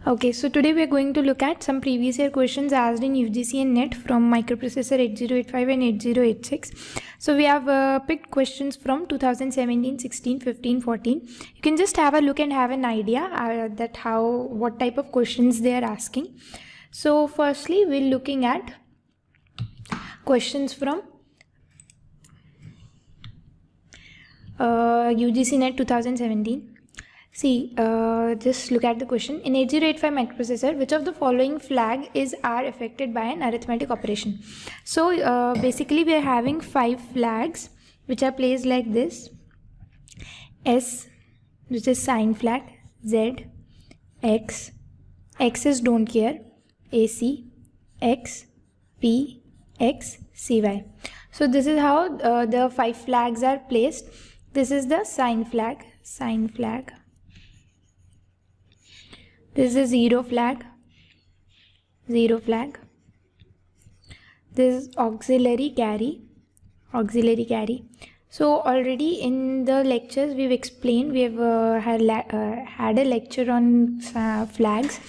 Okay, so today we are going to look at some previous year questions asked in UGC and NET from microprocessor 8085 and 8086. So we have picked questions from 2017, 16, 15, 14. You can just have a look and have an idea that what type of questions they are asking. So firstly, we're looking at questions from UGC NET 2017. See, just look at the question. In 8085 microprocessor, which of the following flag are affected by an arithmetic operation? So basically we are having 5 flags which are placed like this. S, which is sign flag, Z, X, X is don't care, AC, X, P, X, CY. So this is how the 5 flags are placed. This is the sign flag. This is zero flag. This is auxiliary carry. So already in the lectures we've explained, we have had a lecture on flags,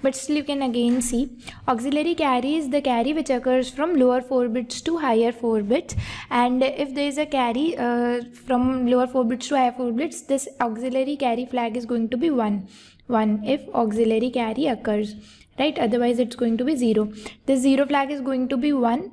but still you can again see auxiliary carry is the carry which occurs from lower 4 bits to higher 4 bits, and if there is a carry from lower 4 bits to higher 4 bits, this auxiliary carry flag is going to be 1 if auxiliary carry occurs, right? Otherwise it's going to be 0. This 0 flag is going to be 1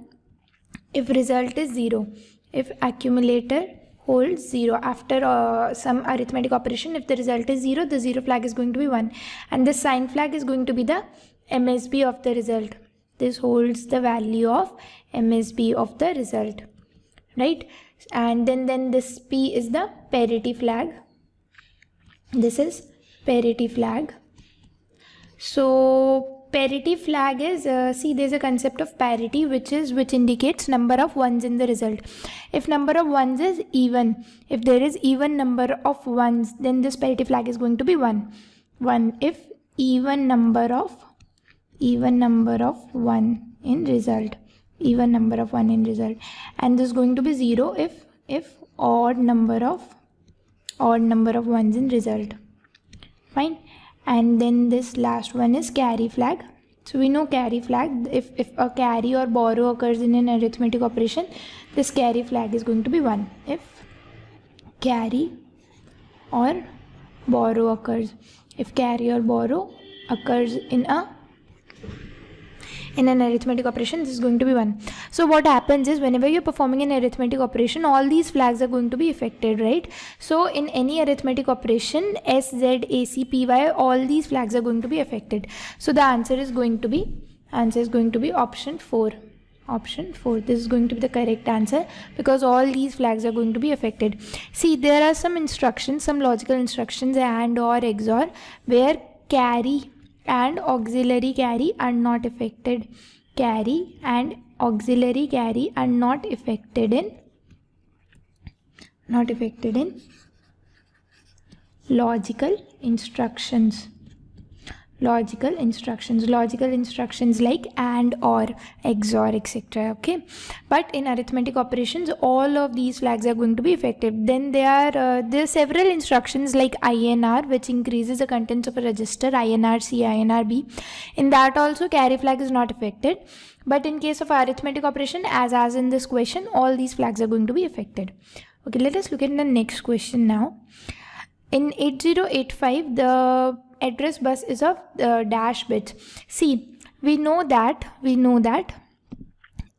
if result is 0. If accumulator holds 0 after some arithmetic operation, if the result is 0, the 0 flag is going to be 1, and the sign flag is going to be the MSB of the result. This holds the value of MSB of the result, right? And then this P is the parity flag. This is parity flag. So parity flag is, see, there's a concept of parity which indicates number of ones in the result. If number of ones is even, if there is even number of ones, then this parity flag is going to be 1. If even number of 1 in result, and this is going to be 0 if odd number of ones in result. Fine. And then this last one is carry flag. So we know carry flag, if a carry or borrow occurs in an arithmetic operation, this carry flag is going to be 1 if carry or borrow occurs. If carry or borrow occurs in an arithmetic operation, this is going to be 1. So what happens is, whenever you're performing an arithmetic operation, all these flags are going to be affected, right? So in any arithmetic operation, S, Z, AC, PY, all these flags are going to be affected. So the answer is going to be option 4. This is going to be the correct answer, because all these flags are going to be affected. See, there are some instructions, some logical instructions, AND, OR, XOR, where carry and auxiliary carry are not affected. Carry and auxiliary carry are not affected in logical instructions like AND, OR, XOR, etc. Okay, but in arithmetic operations, all of these flags are going to be affected. Then there are several instructions like INR, which increases the contents of a register, INR C, INR B. In that also carry flag is not affected, but in case of arithmetic operation, as in this question, all these flags are going to be affected. Okay, let us look at the next question now. In 8085, the address bus is of dash bits. See, we know that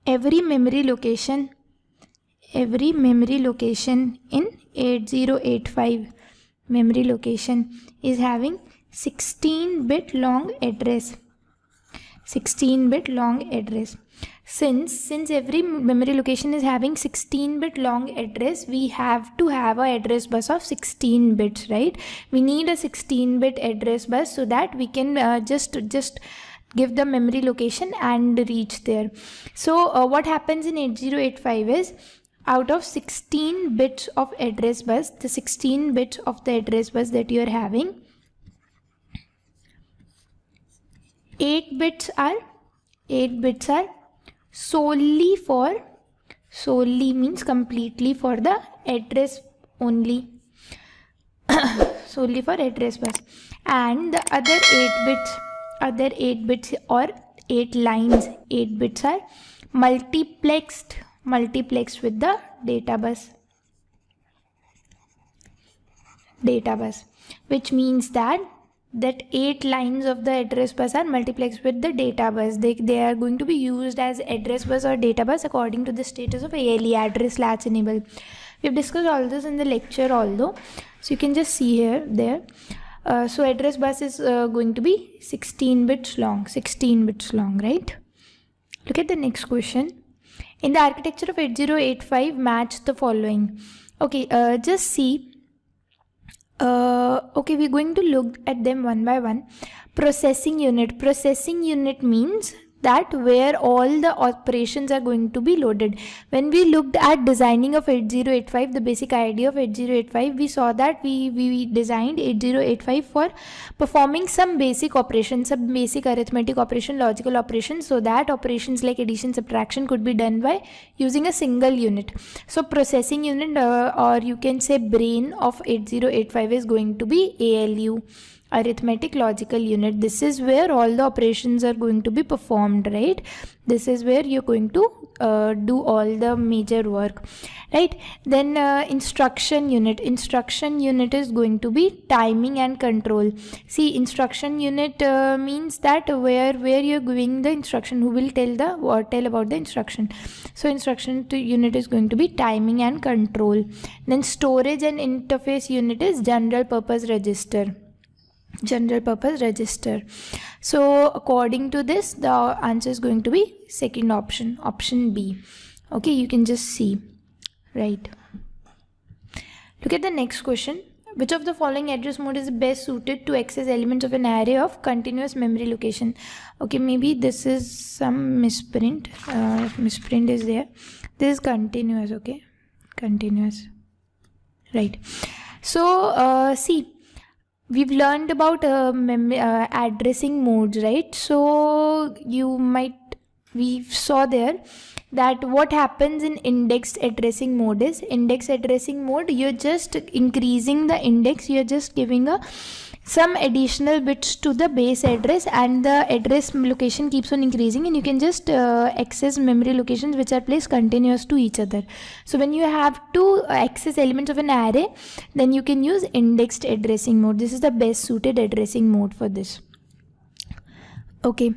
every memory location in 8085 memory location is having 16-bit long address. Since every memory location is having 16-bit long address, we have to have an address bus of 16 bits, right? We need a 16-bit address bus so that we can just give the memory location and reach there. So what happens in 8085 is, out of 16 bits of address bus, the 16 bits of the address bus that you are having, 8 bits are solely means completely for the address only. Solely for address bus, and the other 8 bits other 8 bits or 8 lines, 8 bits are multiplexed with the data bus, which means that 8 lines of the address bus are multiplexed with the data bus. They are going to be used as address bus or data bus according to the status of ALE, address latch enable. We've discussed all this in the lecture although, so you can just see here, there. So address bus is going to be 16 bits long, right? Look at the next question. In the architecture of 8085, match the following. Okay, just see. Okay, we're going to look at them one by one. Processing unit. Processing unit means that where all the operations are going to be loaded. When we looked at designing of 8085, the basic idea of 8085, we saw that we designed 8085 for performing some basic operations, some basic arithmetic operation, logical operations, so that operations like addition, subtraction could be done by using a single unit. So processing unit or you can say brain of 8085 is going to be ALU, arithmetic logical unit. This is where all the operations are going to be performed, right? This is where you're going to do all the major work, right? Then instruction unit. Instruction unit is going to be timing and control. See, instruction unit means that where you're giving the instruction, who will tell about the instruction. So instruction unit is going to be timing and control. Then storage and interface unit is general purpose register. So according to this, the answer is going to be second option B. Okay, you can just see, right? Look at the next question. Which of the following address mode is best suited to access elements of an array of continuous memory location? Okay, maybe this is some misprint. Misprint is there. This is continuous. Okay, continuous, right? So see, we've learned about addressing modes, right? So we saw there that what happens in indexed addressing mode is, you're just increasing the index, you're just giving some additional bits to the base address, and the address location keeps on increasing, and you can just access memory locations which are placed continuous to each other. So when you have to access elements of an array, then you can use indexed addressing mode. This is the best suited addressing mode for this. Okay.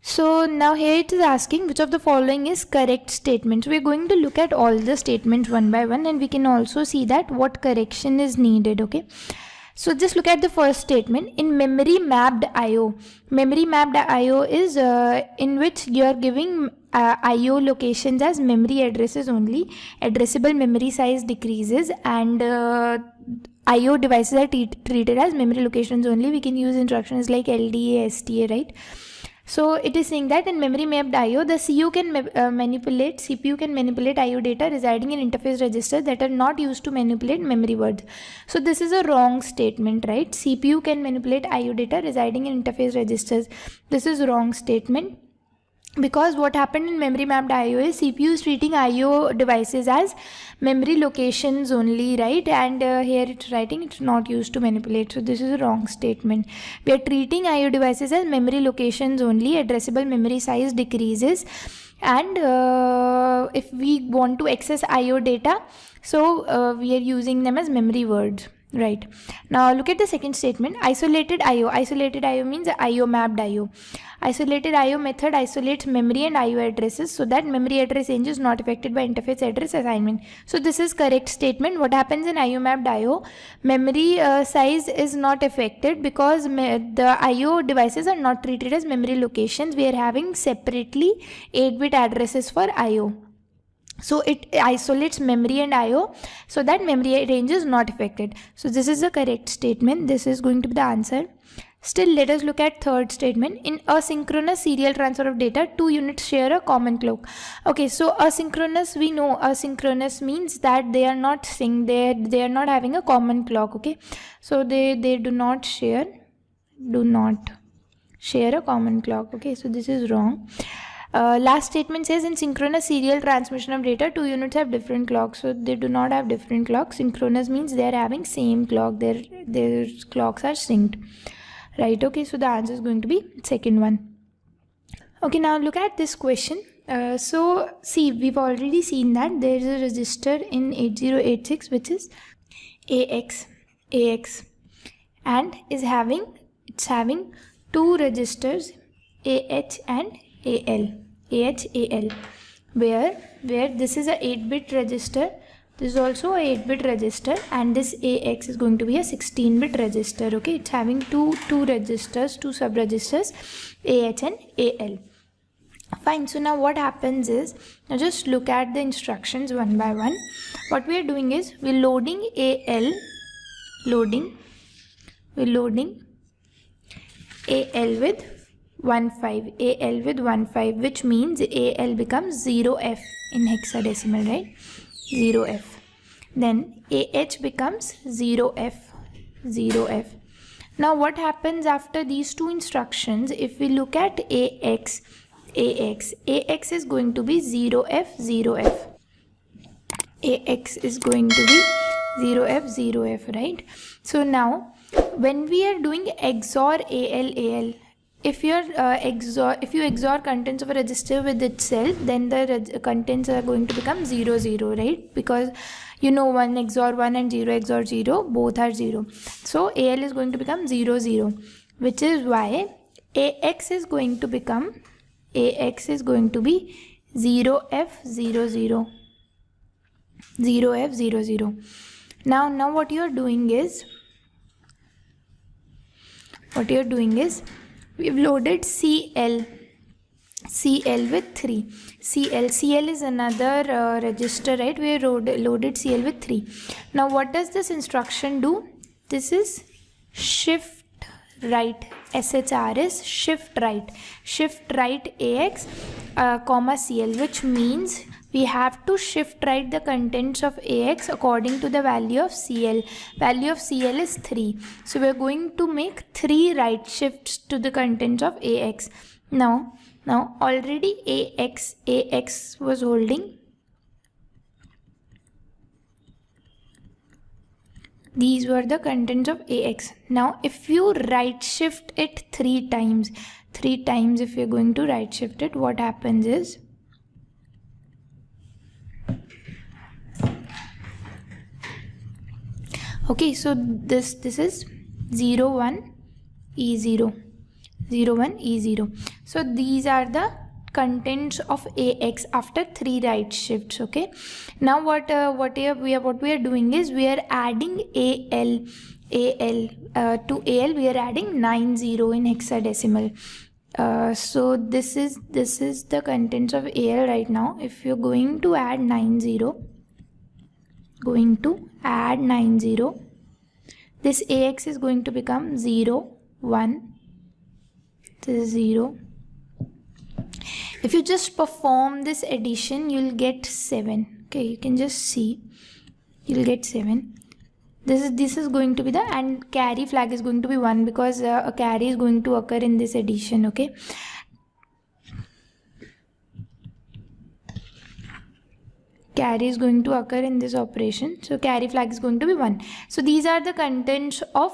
So now here it is asking which of the following is correct statements. We're going to look at all the statements one by one, and we can also see that what correction is needed. Okay. So just look at the first statement. In memory mapped IO. Memory mapped IO is in which you are giving IO locations as memory addresses only. Addressable memory size decreases, and IO devices are treated as memory locations only. We can use instructions like LDA, STA, right? So it is saying that in memory mapped IO, the CPU can manipulate IO data residing in interface registers that are not used to manipulate memory words. So this is a wrong statement, right? CPU can manipulate IO data residing in interface registers. This is a wrong statement, because what happened in memory mapped IO is CPU is treating IO devices as memory locations only, right? And here it's writing it's not used to manipulate. So this is a wrong statement. We are treating IO devices as memory locations only. Addressable memory size decreases, and if we want to access IO data, so we are using them as memory words. Right. Now look at the second statement. Isolated IO. Isolated IO means IO mapped IO. Isolated IO method isolates memory and IO addresses so that memory address range is not affected by interface address assignment. So this is correct statement. What happens in IO mapped IO? Memory size is not affected because the IO devices are not treated as memory locations. We are having separately 8-bit addresses for IO. So it isolates memory and IO so that memory range is not affected. So this is the correct statement. This is going to be the answer. Still, let us look at third statement. In asynchronous serial transfer of data, two units share a common clock. Okay, so asynchronous, we know asynchronous means that they are not synced. They are not having a common clock. Okay, so they do not share a common clock. Okay, so this is wrong. Last statement says in synchronous serial transmission of data, two units have different clocks. So they do not have different clocks. Synchronous means they are having same clock. Their clocks are synced. right? Okay, so the answer is going to be second one. Okay, now look at this question. So see, we've already seen that there is a register in 8086 which is AX, and it's having two registers, AH and AL, where this is a 8-bit register, this is also a 8-bit register, and this AX is going to be a 16-bit register. Okay, it's having two registers, two sub-registers, AH and AL. Fine. So now what happens is, now just look at the instructions one by one. What we are doing is, we're loading AL, we're loading AL with 15, which means AL becomes 0F in hexadecimal, right? 0F. Then AH becomes 0F. Now what happens after these two instructions? If we look at AX is going to be 0F. AX is going to be 0F, right? So now when we are doing XOR AL, if you XOR contents of a register with itself, then the contents are going to become 0, 0, right? Because you know 1 XOR 1 and 0 XOR 0, both are 0. So AL is going to become 0, 0, which is why AX is going to be 0F00. 0F00. Now what you are doing is we've loaded CL with 3. CL is another register, right? We loaded CL with 3. Now what does this instruction do? This is shift right. SHR is shift right AX comma CL, which means we have to shift right the contents of AX according to the value of CL. Value of CL is 3. So we are going to make 3 right shifts to the contents of AX. Now already AX was holding. These were the contents of AX. Now if you right shift it 3 times, if you're going to right shift it, what happens is, okay, so this is 0, 1, E0. 0, 1, E0. So these are the contents of AX after 3 right shifts. Okay, now what we are doing is, we are adding AL to AL, we are adding 90 in hexadecimal. So this is the contents of AL right now. If you're going to add 90, this AX is going to become 0, 1, this is 0. If you just perform this addition, you'll get 7. Okay, you can just see, you'll get 7. This is going to be the, and carry flag is going to be 1, because a carry is going to occur in this addition. Okay, carry is going to occur in this operation, so carry flag is going to be 1. So these are the contents of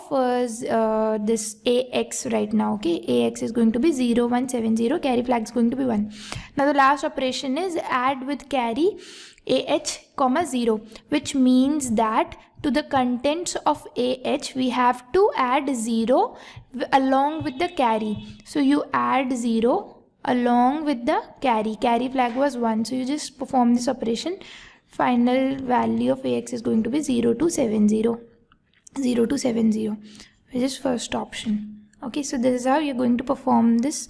this AX right now. Okay, AX is going to be 0, 1, 7, 0, carry flag is going to be 1. Now the last operation is add with carry AH comma 0, which means that to the contents of AH we have to add 0 along with the carry. So you add 0 along with the carry flag was 1, so you just perform this operation. Final value of AX is going to be 0 to 70, which is first option. Okay, so this is how you're going to perform this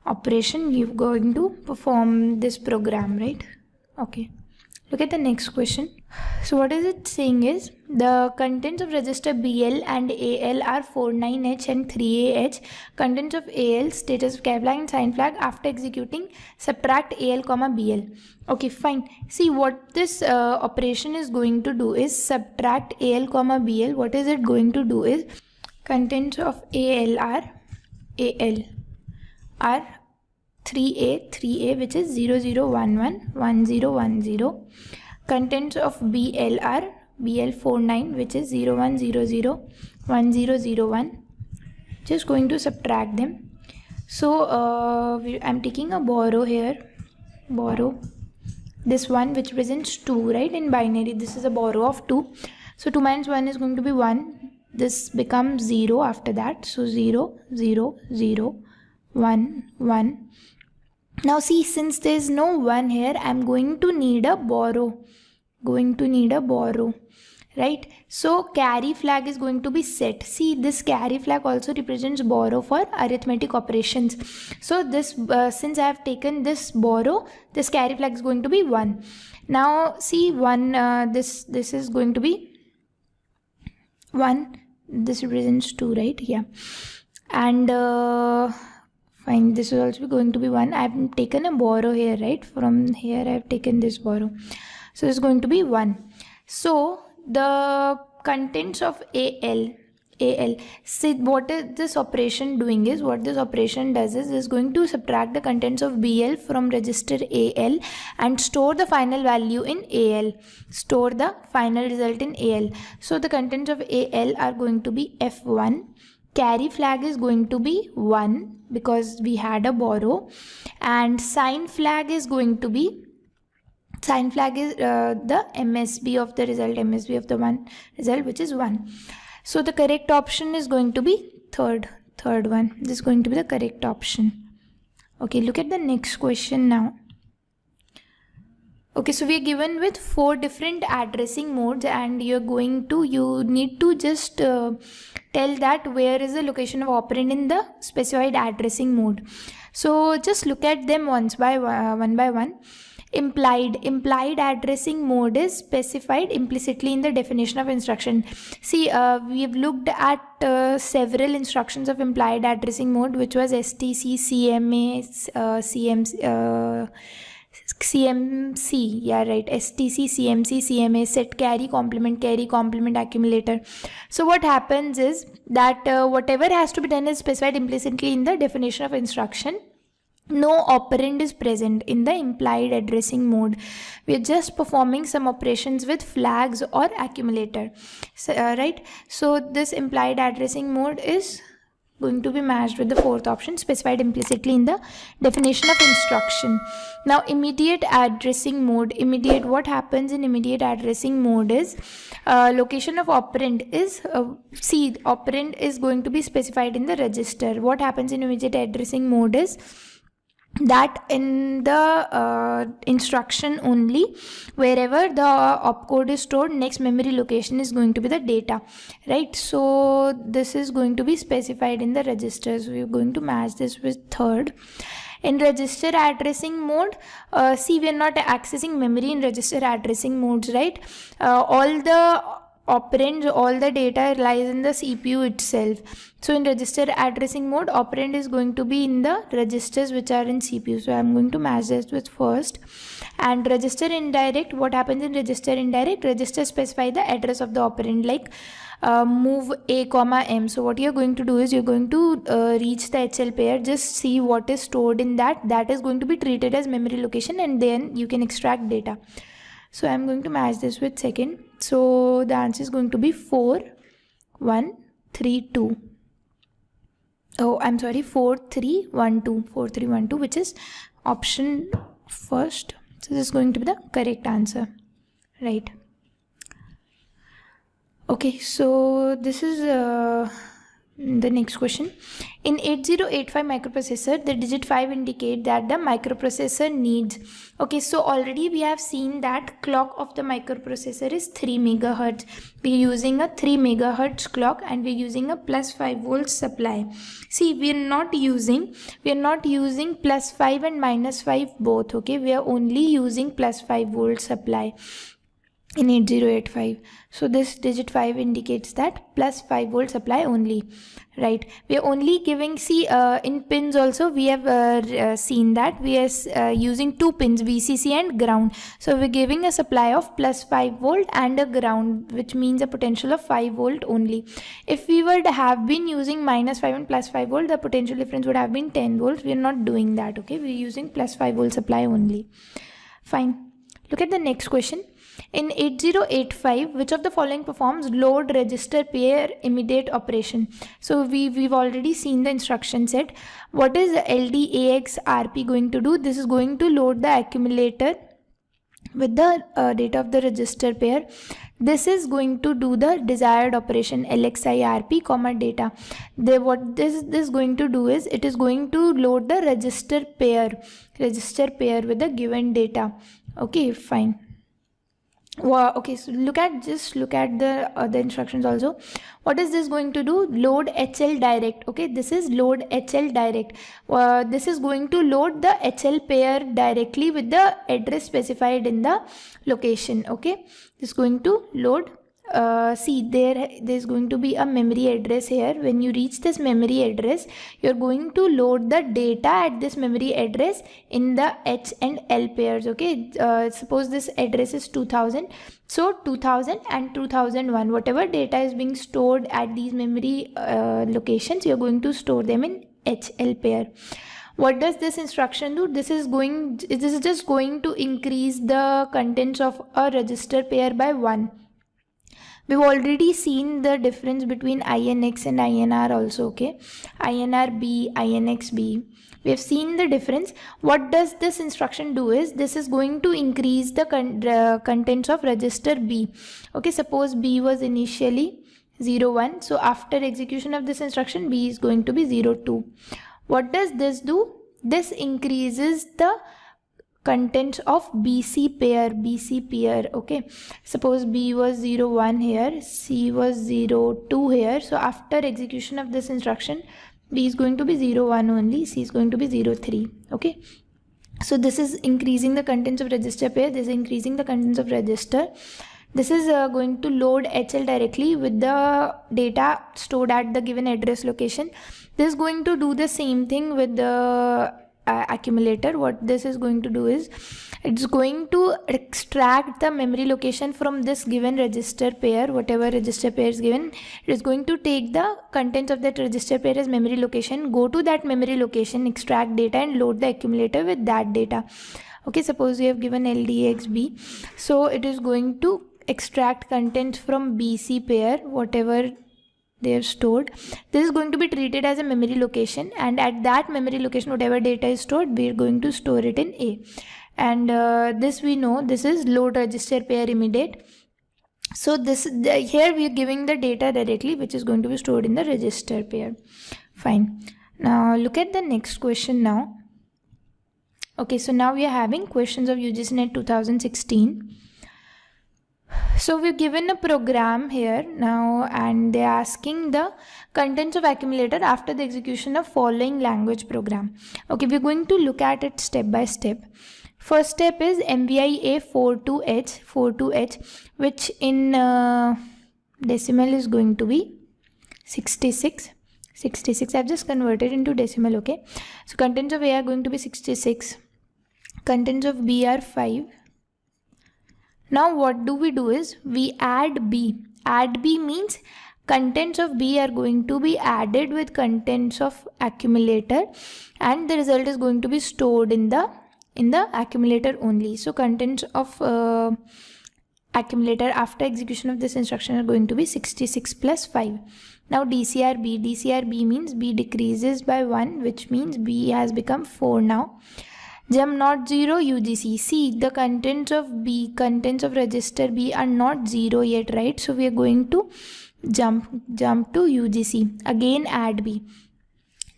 operation. You're going to perform this program, right? Okay, look at the next question. So what is it saying is, the contents of register BL and AL are 49H and 3AH. Contents of AL, status of carry flag and sign flag after executing, subtract AL comma BL. Okay, fine. See, what this operation is going to do is subtract AL comma BL. What is it going to do is, contents of AL are 3A, which is 0011 1010. Contents of BL BL49, which is 0100 1001, which just going to subtract them. So I'm taking a borrow here, borrow this one which represents 2, right? In binary this is a borrow of 2. So 2 minus 1 is going to be 1. This becomes 0 after that. So 0, 0, 0, 1, 1. Now see, since there is no 1 here, I'm going to need a borrow. Right? So carry flag is going to be set. See, this carry flag also represents borrow for arithmetic operations. So this since I have taken this borrow, this carry flag is going to be 1. Now see, 1 this is going to be 1. This represents 2, right? Yeah. And fine, this is also going to be 1. I have taken a borrow here, right? From here I have taken this borrow. So it's going to be 1. So the contents of AL, see what is this operation doing is, what this operation does is going to subtract the contents of BL from register AL and store the final value in AL, store the final result in AL. So the contents of AL are going to be F1, carry flag is going to be 1 because we had a borrow, and sign flag is going to be, sign flag is the MSB of the result, MSB of the one result, which is 1. So the correct option is going to be third one. This is going to be the correct option. Okay, look at the next question now. Okay, so we are given with 4 different addressing modes, and you need to just tell that where is the location of operand in the specified addressing mode. So just look at them one by one. Implied addressing mode is specified implicitly in the definition of instruction. See, we have looked at several instructions of implied addressing mode, which was STC, CMA, CMC, yeah, right, STC, CMC, CMA, set carry, complement accumulator. So what happens is that whatever has to be done is specified implicitly in the definition of instruction. No operand is present in the implied addressing mode. We are just performing some operations with flags or accumulator. So, right? So this implied addressing mode is going to be matched with the 4th option, specified implicitly in the definition of instruction. Now immediate addressing mode. What happens in immediate addressing mode is location of operand is operand is going to be specified in the register. What happens in immediate addressing mode is that in the instruction only, wherever the opcode is stored, next memory location is going to be the data, right? So this is going to be specified in the registers. So we're going to match this with 3rd. In register addressing mode, see, we are not accessing memory in register addressing modes, right? All the operands, all the data lies in the CPU itself. So in register addressing mode, operand is going to be in the registers which are in CPU. So I'm going to match this with 1st. And register indirect, what happens in register indirect? Register specify the address of the operand, like move A comma M. So what you're going to do is you're going to reach the HL pair, just see what is stored in that. That is going to be treated as memory location, and then you can extract data. So I'm going to match this with 2nd. So the answer is going to be 4, 1, 3, 2. Oh, I'm sorry, 4, 3, 1, 2. 4, 3, 1, 2, which is option 1st. So this is going to be the correct answer, right? Okay, so this is the next question. In 8085 microprocessor, the digit 5 indicate that the microprocessor needs. Okay, so already we have seen that clock of the microprocessor is 3 megahertz. We are using a 3 megahertz clock, and we are using a plus 5 volts supply. See, we are not using plus 5 and minus 5 both. Okay, we are only using plus 5 volt supply in 8085. So this digit 5 indicates that plus 5 volt supply only, right? We are only giving, see, in pins also we have seen that we are using 2 pins, VCC and ground. So we're giving a supply of plus 5 volt and a ground, which means a potential of 5 volt only. If we would have been using minus 5 and plus 5 volt, the potential difference would have been 10 volts. We are not doing that. Okay, we're using plus 5 volt supply only. Fine. Look at the next question. In 8085, which of the following performs load register pair immediate operation? So we've already seen the instruction set. What is LDAX RP going to do? This is going to load the accumulator with the data of the register pair. This is going to do the desired operation LXIRP comma data. What this is going to do is it is going to load the register pair with the given data. Okay, fine. Wow, okay, so look at the other instructions also. What is this going to do? Load HL direct. Okay, this is load HL direct. This is going to load the HL pair directly with the address specified in the location. Okay, this is going to load. See, there's going to be a memory address here. When you reach this memory address, you're going to load the data at this memory address in the H and L pairs. Okay, suppose this address is 2000, so 2000 and 2001, whatever data is being stored at these memory locations, you're going to store them in HL pair. What does this instruction do? This is just going to increase the contents of a register pair by 1. We've already seen the difference between INX and INR also, okay? INRB, INXB. We have seen the difference. What does this instruction do is, this is going to increase the contents of register B. Okay, suppose B was initially 01. So after execution of this instruction, B is going to be 02. What does this do? This increases the contents of BC pair. Okay, suppose B was 01 here, C was 02 here. So after execution of this instruction, B is going to be 01 only, C is going to be 03. Okay, so this is increasing the contents of register pair, this is increasing the contents of register. This is going to load HL directly with the data stored at the given address location. This is going to do the same thing with the accumulator. What this is going to do is, it's going to extract the memory location from this given register pair, whatever register pair is given. It is going to take the contents of that register pair as memory location, go to that memory location, extract data and load the accumulator with that data. Okay, suppose we have given LDXB, so it is going to extract contents from BC pair, whatever they are stored. This is going to be treated as a memory location, and at that memory location, whatever data is stored, we are going to store it in A. And this we know, this is load register pair immediate. So here we are giving the data directly, which is going to be stored in the register pair. Fine. Now look at the next question now. Okay, so now we are having questions of UGC NET 2016. So we've given a program here now, and they're asking the contents of accumulator after the execution of following language program. Okay, we're going to look at it step by step. First step is MVI A42H, which in decimal is going to be 66. I've just converted into decimal. Okay, so contents of A are going to be 66. Contents of B are 5. Now what do we do is, we add B. Add B means contents of B are going to be added with contents of accumulator, and the result is going to be stored in the accumulator only. So contents of accumulator after execution of this instruction are going to be 66 plus 5. Now DCRB means B decreases by 1, which means B has become 4 now. Jump not 0 UGC. See, the contents of B, contents of register B are not 0 yet, right? So we are going to jump to UGC. Again add B.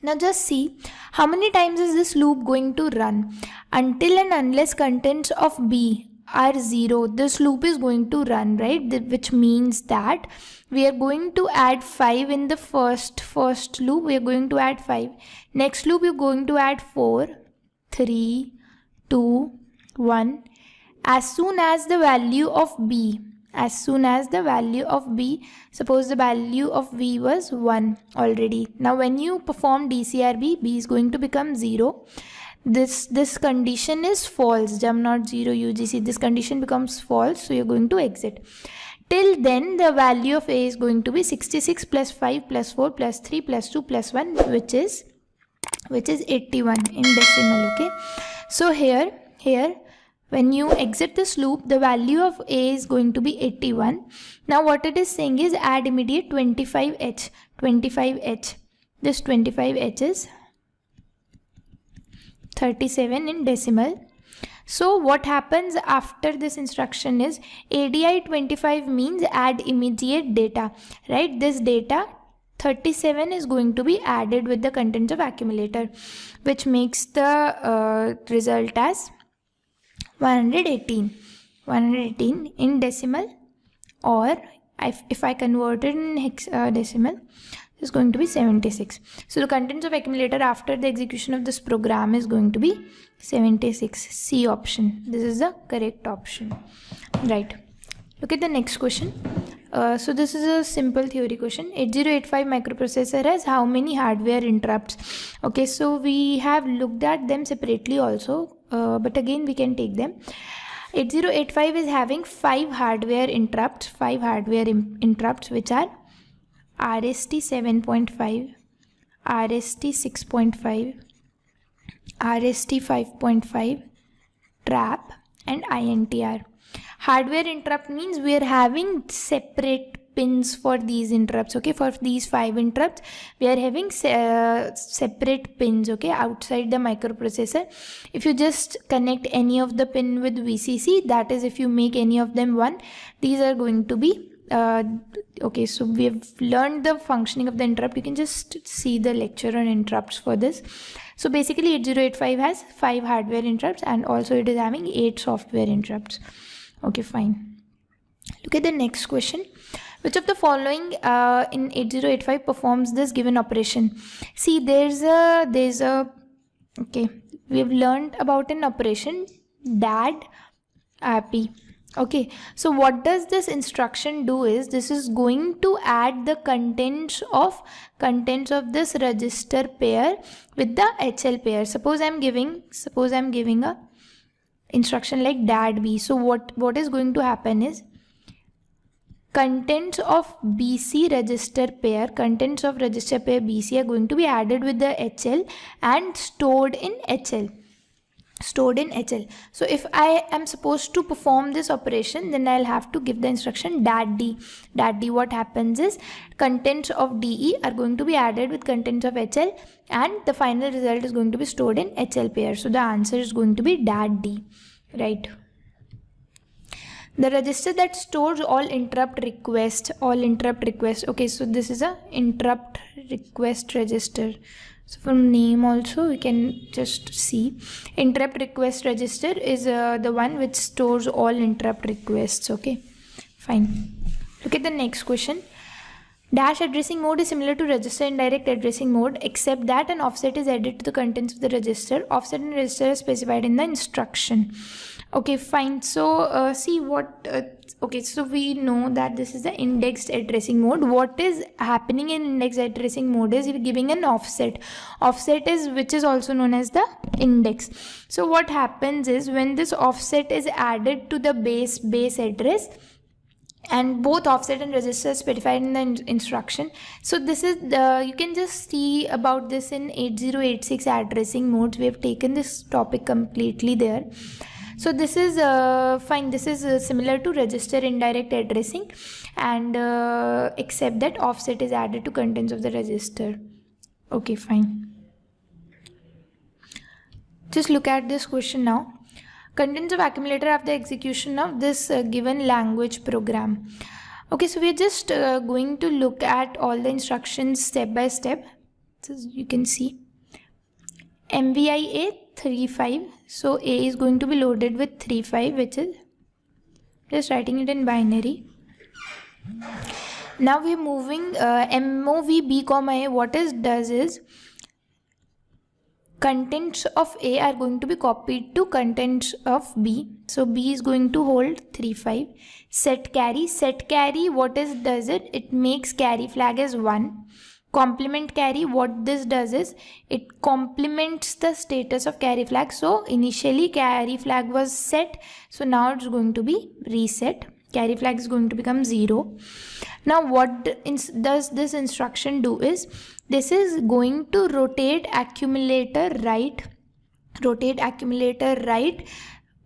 Now just see, how many times is this loop going to run? Until and unless contents of B are 0, this loop is going to run, right? Which means that we are going to add 5 in the first loop. We are going to add 5. Next loop, we are going to add 4. 3, 2, 1. As soon as the value of B, suppose the value of B was 1 already. Now when you perform DCRB, B is going to become 0. This condition is false. Jump not 0 UGC. This condition becomes false, so you're going to exit. Till then, the value of A is going to be 66 plus 5 plus 4 plus 3 plus 2 plus 1, which is 81 in decimal. Okay, so here When you exit this loop, the value of A is going to be 81. Now what it is saying is add immediate 25H. 25H. This 25H is 37 in decimal. So what happens after this instruction is ADI 25 means add immediate data, right? This data 37 is going to be added with the contents of accumulator, which makes the result as 118 in decimal, or if I convert it in decimal, is going to be 76. So the contents of accumulator after the execution of this program is going to be 76. C option. This is the correct option. Right. Look at the next question. So this is a simple theory question. 8085 microprocessor has how many hardware interrupts? Okay, so we have looked at them separately also, but again we can take them. 8085 is having 5 hardware interrupts, which are RST 7.5, RST 6.5, RST 5.5, TRAP, and INTR. Hardware interrupt means we are having separate pins for these interrupts. Okay, for these 5 interrupts we are having separate pins, okay, outside the microprocessor. If you just connect any of the pin with VCC, that is if you make any of them 1, these are going to be okay. So we have learned the functioning of the interrupt. You can just see the lecture on interrupts for this. So basically 8085 has 5 hardware interrupts and also it is having 8 software interrupts. Okay, fine. Look at the next question. Which of the following in 8085 performs this given operation? See, there's a okay, we've learned about an operation DAD API. Okay, so what does this instruction do is this is going to add the contents of this register pair with the HL pair. Suppose I'm giving a instruction like DAD B. So what is going to happen is contents of BC register pair, BC are going to be added with the HL and stored in HL. So if I am supposed to perform this operation, then I'll have to give the instruction DAD D. What happens is contents of DE are going to be added with contents of HL and the final result is going to be stored in HL pair. So the answer is going to be DAD D, right? The register that stores all interrupt requests. Okay, so this is a interrupt request register. So from name also we can just see interrupt request register is the one which stores all interrupt requests. Okay, fine. Look at the next question. Dash addressing mode is similar to register indirect addressing mode except that an offset is added to the contents of the register. Offset and register are specified in the instruction. Okay, fine. So see what okay, so we know that this is the indexed addressing mode. What is happening in indexed addressing mode is you're giving an offset. Offset is which is also known as the index. So what happens is when this offset is added to the base address, and both offset and register are specified in the instruction. So this is the, you can just see about this in 8086 addressing modes. We have taken this topic completely there. So this is fine. This is similar to register indirect addressing, and except that offset is added to contents of the register. Okay, fine. Just look at this question now. Contents of accumulator after execution of this given language program. Okay, so we are just going to look at all the instructions step by step. So you can see MVI A35. So A is going to be loaded with 35, which is just writing it in binary. Now we are moving MOV B, A. What it does is contents of A are going to be copied to contents of B. So B is going to hold 35. Set carry. What does it? It makes carry flag as 1. Complement carry, what this does is it complements the status of carry flag. So initially carry flag was set, so now it's going to be reset. Carry flag is going to become 0. Now what does this instruction do is this is going to rotate accumulator right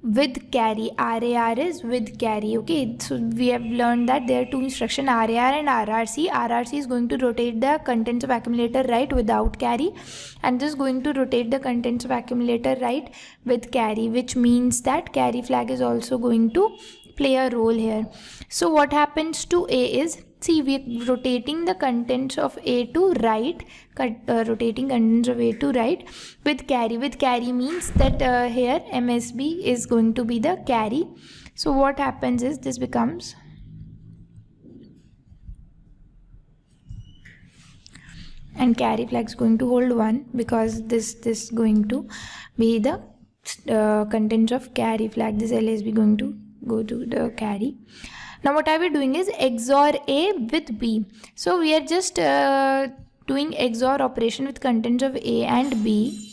with carry. RAR is with carry. Okay, so we have learned that there are two instructions, RAR and RRC. RRC is going to rotate the contents of accumulator right without carry, and this is going to rotate the contents of accumulator right with carry, which means that carry flag is also going to play a role here. So what happens to A is, see, we are rotating the contents of A to right, rotating contents of A to right with carry. With carry means that here MSB is going to be the carry. So what happens is this becomes and carry flag is going to hold 1 because this is going to be the contents of carry flag. This LSB going to go to the carry. Now what are we doing is XOR A with B. So we are just doing XOR operation with contents of A and B,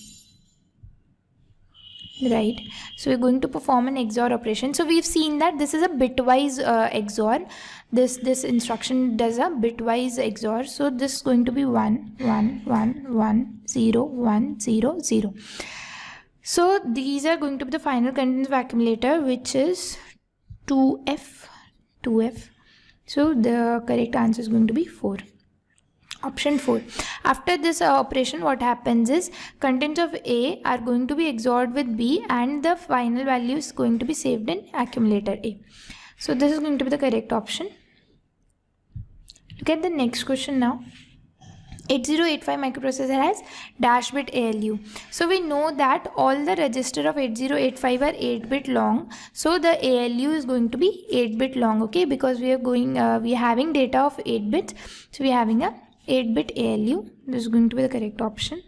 right? So we're going to perform an XOR operation. So we've seen that this is a bitwise XOR. This instruction does a bitwise XOR. So this is going to be 1 1 1 1 0 1 0 0. So these are going to be the final contents of accumulator, which is 2F. So the correct answer is going to be 4. Option 4. After this operation, what happens is contents of A are going to be XORed with B and the final value is going to be saved in accumulator A. So this is going to be the correct option. Look at the next question now. 8085 microprocessor has dash bit ALU. So we know that all the register of 8085 are 8-bit long. So the ALU is going to be 8-bit long, okay, because we are having data of 8 bits. So we are having a 8-bit ALU. This is going to be the correct option.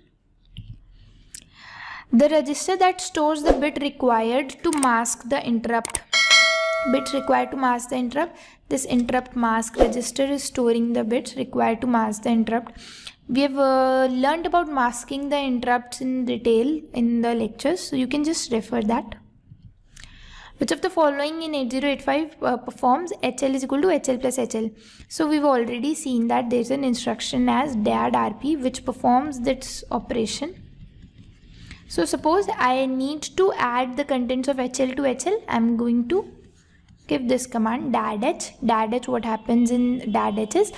The register that stores the bit required to mask the interrupt. Bits required to mask the interrupt. This interrupt mask register is storing the bits required to mask the interrupt. We have learned about masking the interrupts in detail in the lectures, so you can just refer that. Which of the following in 8085 performs HL is equal to HL plus HL? So we've already seen that there's an instruction as DAD RP which performs this operation. So suppose I need to add the contents of HL to HL. I'm going to give this command dadh. Dadh, what happens in dadh is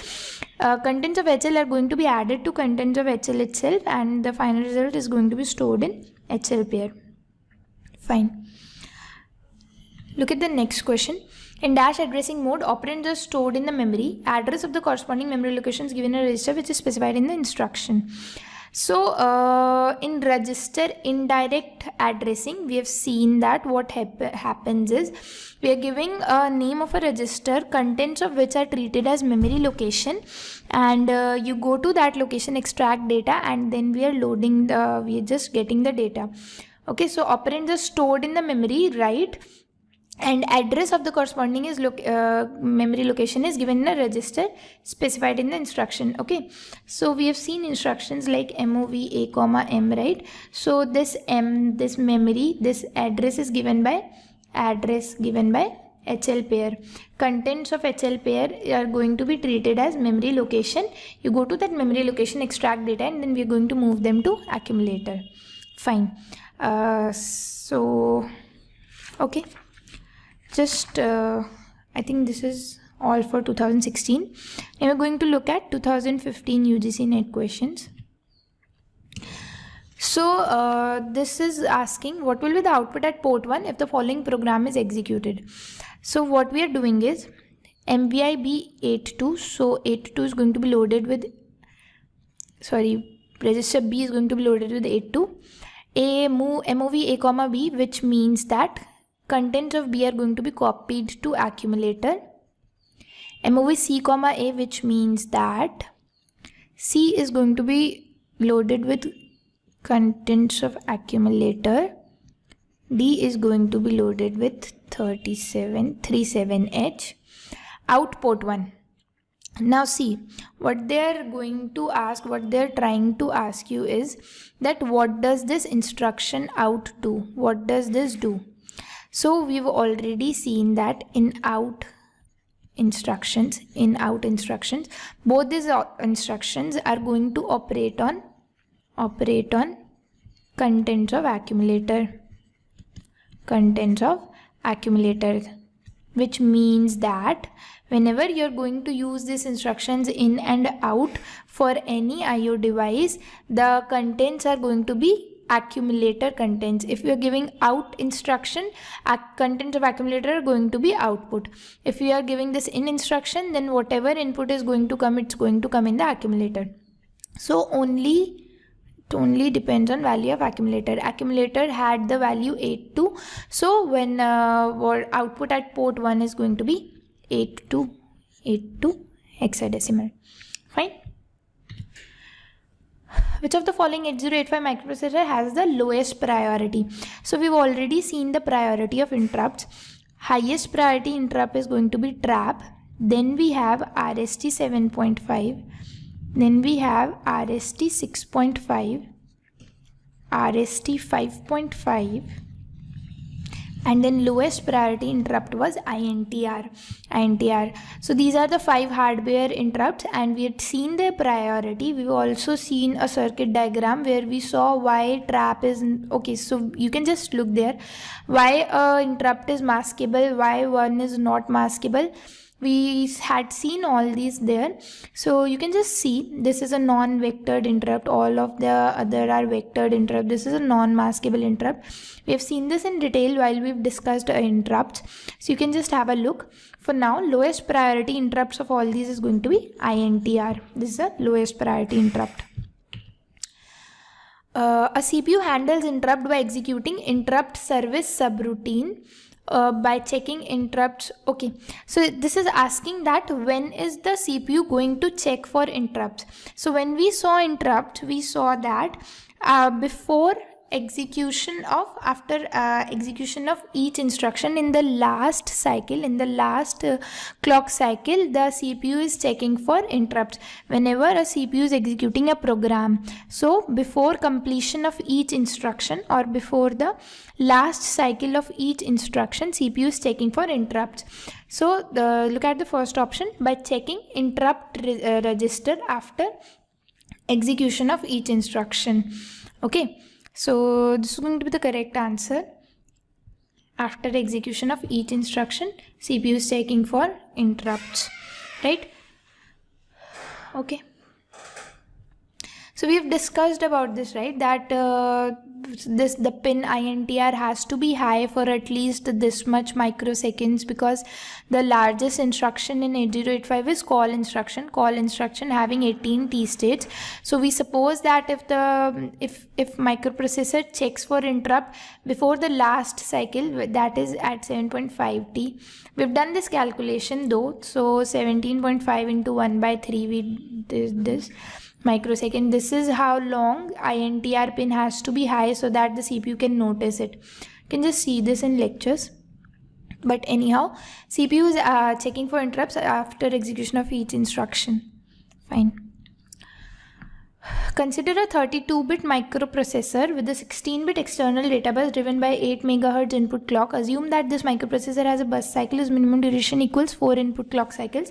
contents of HL are going to be added to contents of HL itself and the final result is going to be stored in HL pair. Fine. Look at the next question. In dash addressing mode, operands are stored in the memory. Address of the corresponding memory location is given in a register which is specified in the instruction. So in register indirect addressing, we have seen that what happens is we are giving a name of a register, contents of which are treated as memory location, and you go to that location, extract data, and then we are loading we are just getting the data. Okay, so operands are stored in the memory, right? And address of the corresponding is memory location is given in a register specified in the instruction. Okay, so we have seen instructions like MOV A comma M, right? So this memory, this address is given by HL pair. Contents of HL pair are going to be treated as memory location. You go to that memory location, extract data, and then we are going to move them to accumulator. Fine. So okay, just I think this is all for 2016. Now we're going to look at 2015 UGC NET questions. So this is asking what will be the output at port 1 if the following program is executed. So what we are doing is MVI B82. So 82 is going to be loaded with, register B is going to be loaded with 82. MOV A comma B, which means that contents of B are going to be copied to accumulator. MOV C comma A, which means that C is going to be loaded with contents of accumulator. D is going to be loaded with 37H. Out port 1. Now see, what they are going to ask, what they are trying to ask you is that what does this instruction out do? What does this do? So we've already seen that in out instructions, both these instructions are going to operate on contents of accumulator. contents of accumulator, which means that whenever you're going to use these instructions in and out for any IO device, the contents are going to be accumulator contents. If you're giving out instruction, contents of accumulator are going to be output. If you are giving this in instruction, then whatever input is going to come, it's going to come in the accumulator. So it only depends on value of accumulator. Accumulator had the value 82, so when output at port 1 is going to be 8282 hexadecimal. Fine. Which of the following 8085 microprocessor has the lowest priority? So we've already seen the priority of interrupts. Highest priority interrupt is going to be trap. Then we have RST 7.5. Then we have RST 6.5, RST 5.5, and then lowest priority interrupt was INTR. So these are the 5 hardware interrupts, and we had seen their priority. We've also seen a circuit diagram where we saw why trap is okay. So you can just look there, why interrupt is maskable, why one is not maskable. We had seen all these there, so you can just see this is a non-vectored interrupt, all of the other are vectored interrupt. This is a non-maskable interrupt. We have seen this in detail while we've discussed interrupts, so you can just have a look. For now, lowest priority interrupts of all these is going to be INTR. This is the lowest priority interrupt. A CPU handles interrupt by executing interrupt service subroutine. By checking interrupts. Okay, so this is asking that when is the CPU going to check for interrupts. So when we saw interrupt, we saw that before execution of execution of each instruction in the last cycle, in the last clock cycle, the CPU is checking for interrupts whenever a CPU is executing a program. So before completion of each instruction or before the last cycle of each instruction, CPU is checking for interrupts. So look at the first option, by checking interrupt register after execution of each instruction. Okay, so this is going to be the correct answer. After execution of each instruction, CPU is checking for interrupts, right? Okay. So we have discussed about this, right? That the pin INTR has to be high for at least this much microseconds, because the largest instruction in 8085 is call instruction having 18 T states. So we suppose that if microprocessor checks for interrupt before the last cycle, that is at 7.5 T. We've done this calculation though, so 17.5 into 1/3 we did this microsecond. This is how long INTR pin has to be high so that the CPU can notice it. You can just see this in lectures. But anyhow, CPU is checking for interrupts after execution of each instruction. Fine. Consider a 32-bit microprocessor with a 16-bit external data bus driven by 8 MHz input clock. Assume that this microprocessor has a bus cycle whose minimum duration equals 4 input clock cycles.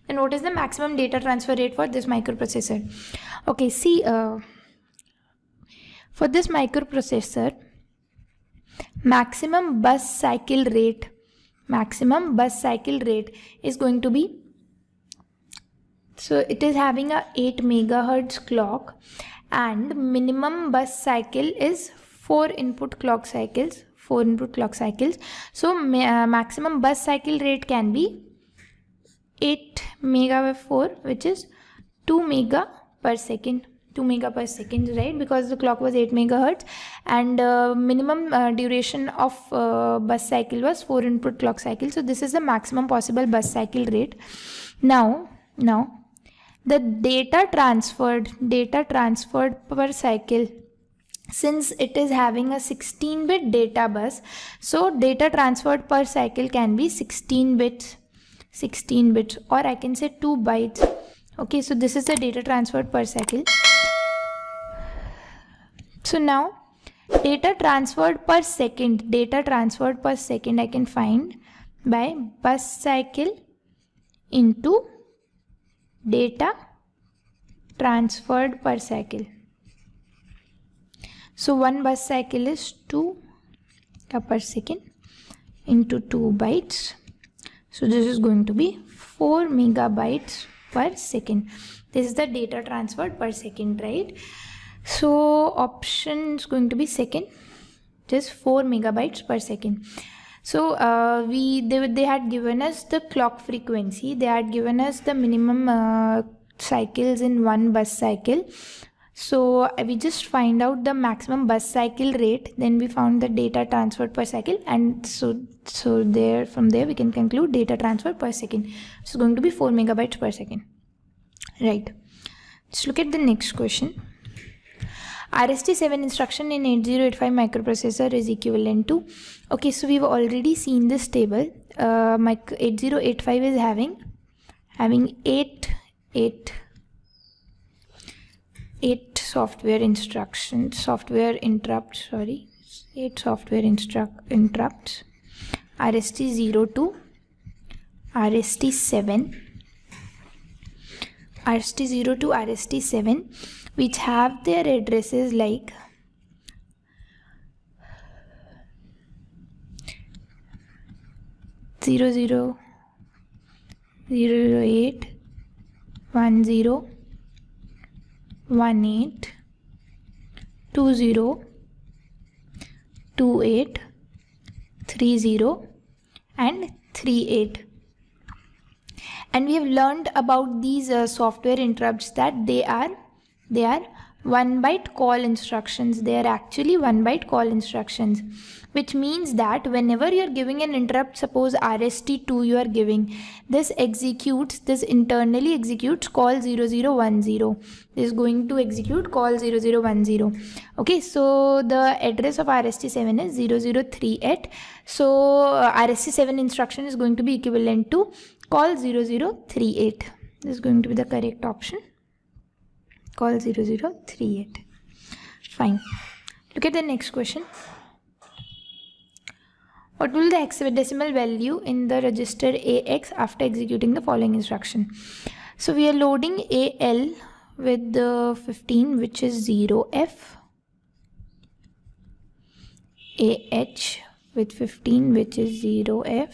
Then what is the maximum data transfer rate for this microprocessor? Okay, see, for this microprocessor, maximum bus cycle rate is going to be, so it is having a 8 MHz clock and minimum bus cycle is 4 input clock cycles. So maximum bus cycle rate can be 8 mega by 4, which is 2 mega per second, right? Because the clock was 8 MHz and minimum duration of bus cycle was 4 input clock cycle. So this is the maximum possible bus cycle rate. Now the data transferred per cycle, since it is having a 16-bit data bus, so data transferred per cycle can be 16 bits, or I can say 2 bytes. Okay, so this is the data transferred per cycle. So now data transferred per second I can find by bus cycle into data transferred per cycle. So one bus cycle is 2 data per second into 2 bytes. So this is going to be 4 megabytes per second. This is the data transferred per second, right? So option is going to be second, just 4 megabytes per second. So they had given us the clock frequency, they had given us the minimum cycles in one bus cycle. So we just find out the maximum bus cycle rate, then we found the data transferred per cycle, and so there, from there we can conclude data transfer per second. It's going to be 4 megabytes per second, right? Let's look at the next question. RST7 instruction in 8085 microprocessor is equivalent to, okay, so we've already seen this table. 8085 is having 8 software instructions, 8 software interrupts. RST0 to RST7, RST0 to RST7, which have their addresses like 00, 008, 10, 18, 20, 28, 30 and 38. And we have learned about these software interrupts that they are 1 byte call instructions. They are actually 1 byte call instructions, which means that whenever you are giving an interrupt, suppose RST2 you are giving, this internally executes call 0010. This is going to execute call 0010. Okay, so the address of RST7 is 0038. So RST7 instruction is going to be equivalent to call 0038. This is going to be the correct option. Call 0038. Fine. Look at the next question. What will the hexadecimal value in the register AX after executing the following instruction? So we are loading AL with the 15, which is 0F, AH with 15, which is 0F.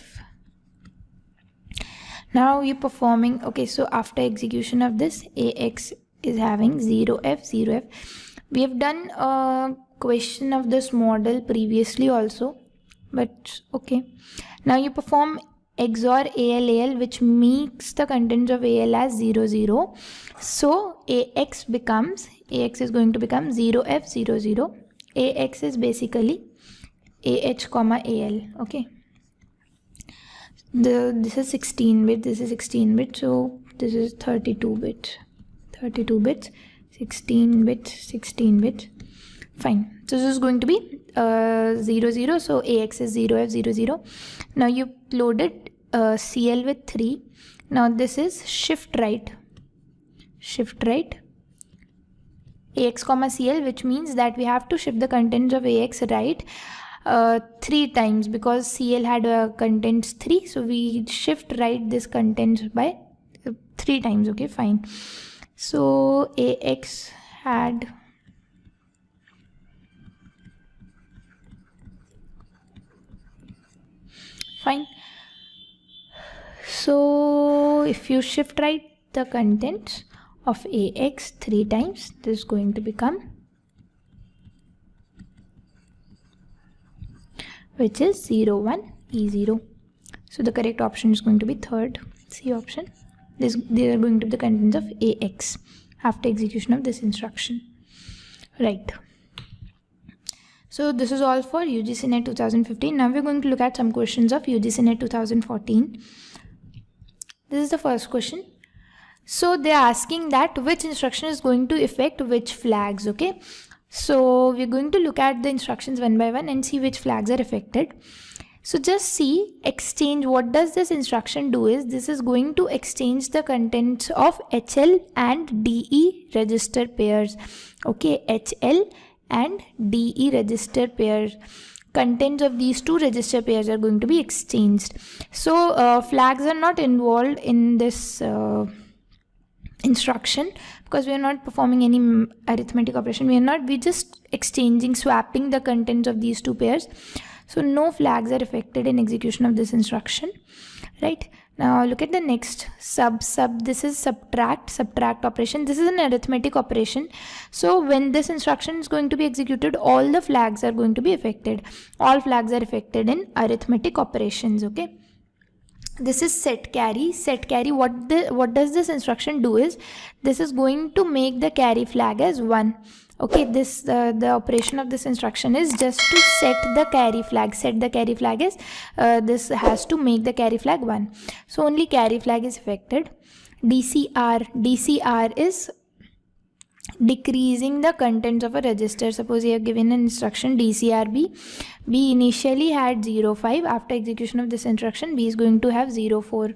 Now you're performing, okay, so after execution of this, AX is having 0F, 0F. We have done a question of this model previously also, but okay. Now you perform XOR AL, which makes the contents of AL as 00. So AX is going to become 0F, 00. AX is basically AH comma AL, okay. This is 16-bit, this is 16-bit, so this is 32 bits, 16-bit. Fine. So this is going to be 00. So AX is 0F00. Now you loaded CL with 3. Now this is shift right. AX comma CL, which means that we have to shift the contents of AX right 3 times, because CL had contents 3. So we shift right this contents by 3 times. Okay, fine. So AX had fine. So if you shift right the contents of AX 3 times, this is going to become, which is 01 E0. So the correct option is going to be third, C option. They are going to be the contents of AX after execution of this instruction, right? So this is all for UGC NET 2015. Now we're going to look at some questions of UGC NET 2014. This is the first question. So they're asking that which instruction is going to affect which flags, okay? So we're going to look at the instructions one by one and see which flags are affected. So just see exchange. What does this instruction do is, this is going to exchange the contents of HL and DE register pairs. Okay, HL and DE register pairs. Contents of these two register pairs are going to be exchanged. So flags are not involved in this instruction, because we are not performing any arithmetic operation. We're just exchanging, swapping the contents of these two pairs. So no flags are affected in execution of this instruction, right? Now look at the next sub. This is subtract operation. This is an arithmetic operation. So when this instruction is going to be executed, all the flags are going to be affected. All flags are affected in arithmetic operations, okay? This is set carry. What does this instruction do is, this is going to make the carry flag as 1. Okay, this the operation of this instruction is just to set the carry flag. Is this has to make the carry flag 1. So only carry flag is affected. DCR is decreasing the contents of a register. Suppose you have given an instruction DCR B initially had 05. After execution of this instruction, B is going to have 04.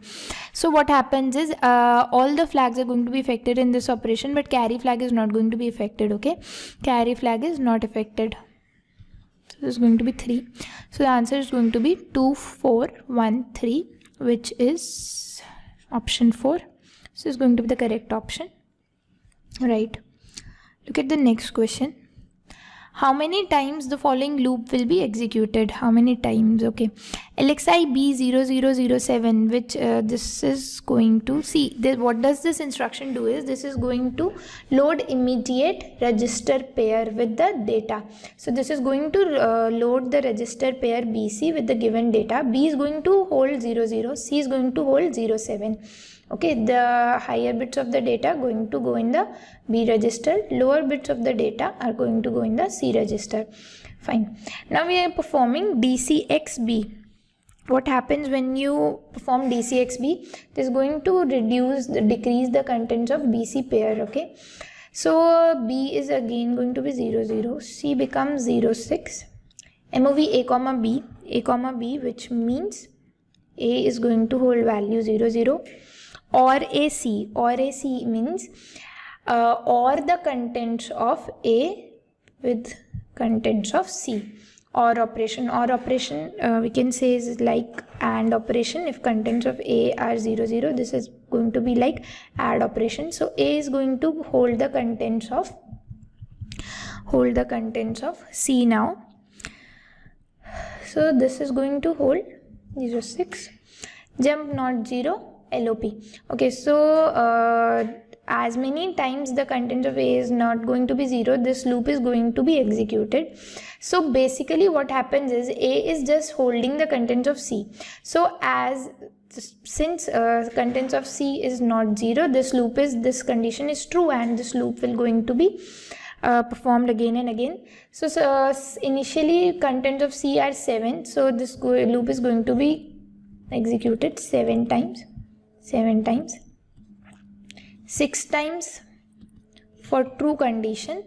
So what happens is, all the flags are going to be affected in this operation, but carry flag is not going to be affected, okay? Carry flag is not affected. So this is going to be 3. So the answer is going to be 2413, which is option 4. So it's going to be the correct option, right? Look at the next question. How many times the following loop will be executed? How many times? Okay. LXI B0007, which this is going to see. What does this instruction do is, this is going to load immediate register pair with the data. So this is going to load the register pair BC with the given data. B is going to hold 00, C is going to hold 07. Okay, the higher bits of the data going to go in the B register, lower bits of the data are going to go in the C register. Fine. Now we are performing DCXB. What happens when you perform DCXB? It is going to decrease the contents of BC pair. Okay, so B is again going to be 00, C becomes 06, MOV A comma B, which means A is going to hold value 00. Or AC means or the contents of A with contents of C. Or operation we can say is like AND operation. If contents of A are 00, this is going to be like add operation. So A is going to hold the contents of C now. So this is going to hold 06, jump not 0, LOP. Okay, so as many times the content of A is not going to be 0, this loop is going to be executed. So basically what happens is, A is just holding the contents of C. So since contents of C is not 0, this condition is true, and this loop will going to be performed again and again. So initially contents of C are 7, so this loop is going to be executed 7 times. 6 times for true condition,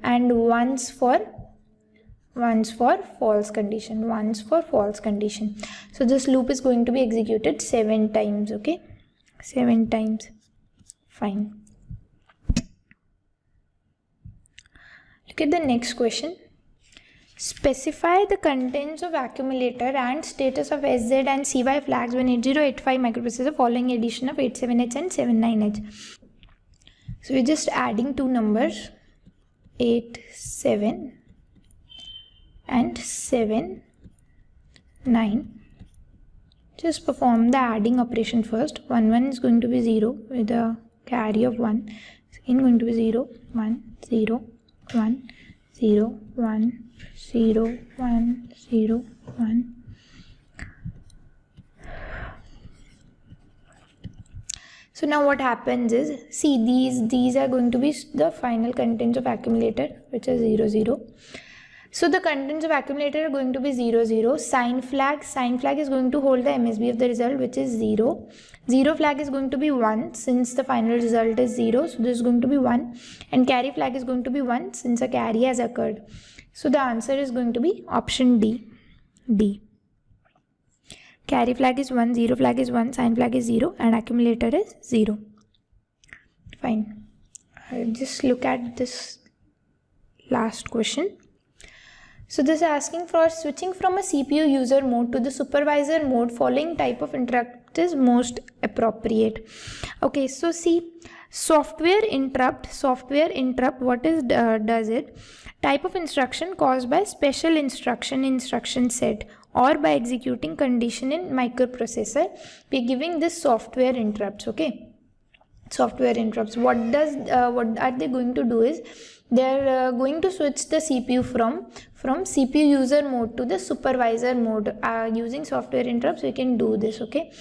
and once for false condition. So this loop is going to be executed 7 times. Okay, 7 times. Fine. Look at the next question. Specify the contents of accumulator and status of SZ and CY flags when 8085 microprocessor following addition of 87H and 79H. So we're just adding two numbers, 87 and 79. Just perform the adding operation first. 1 is going to be 0 with a carry of 1. Second going to be 0 1 0 1 0 1 0 1 0 1. So now what happens is, see, these are going to be the final contents of accumulator, which is 0 0. So the contents of accumulator are going to be 0 0. Sign flag is going to hold the MSB of the result, which is 0. 0 flag is going to be 1 since the final result is 0, so this is going to be 1. And carry flag is going to be 1 since a carry has occurred. So the answer is going to be option D. Carry flag is 1, 0 flag is 1, sign flag is 0, and accumulator is 0. Fine. I'll just look at this last question. So this is asking for switching from a CPU user mode to the supervisor mode, following type of interrupt is most appropriate. Okay, so see, Software interrupt, what is does it? Type of instruction caused by special instruction set or by executing condition in microprocessor. We are giving this software interrupts. Okay, software interrupts, what are they going to do is they are going to switch the CPU from CPU user mode to the supervisor mode. Using software interrupts we can do this. Okay,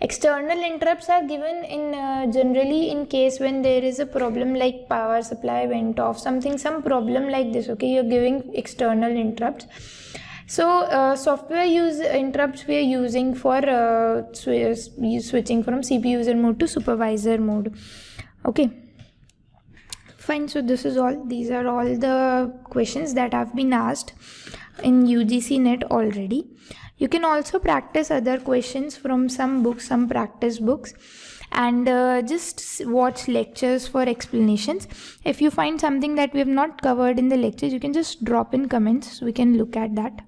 external interrupts are given in generally in case when there is a problem like power supply went off, some problem like this. Okay, you're giving external interrupts. So software use interrupts we are using for switching from CPU user mode to supervisor mode. Okay, fine. So this is all, these are all the questions that have been asked in UGC NET already. You can also practice other questions from some books, some practice books, and just watch lectures for explanations. If you find something that we have not covered in the lectures, you can just drop in comments so we can look at that.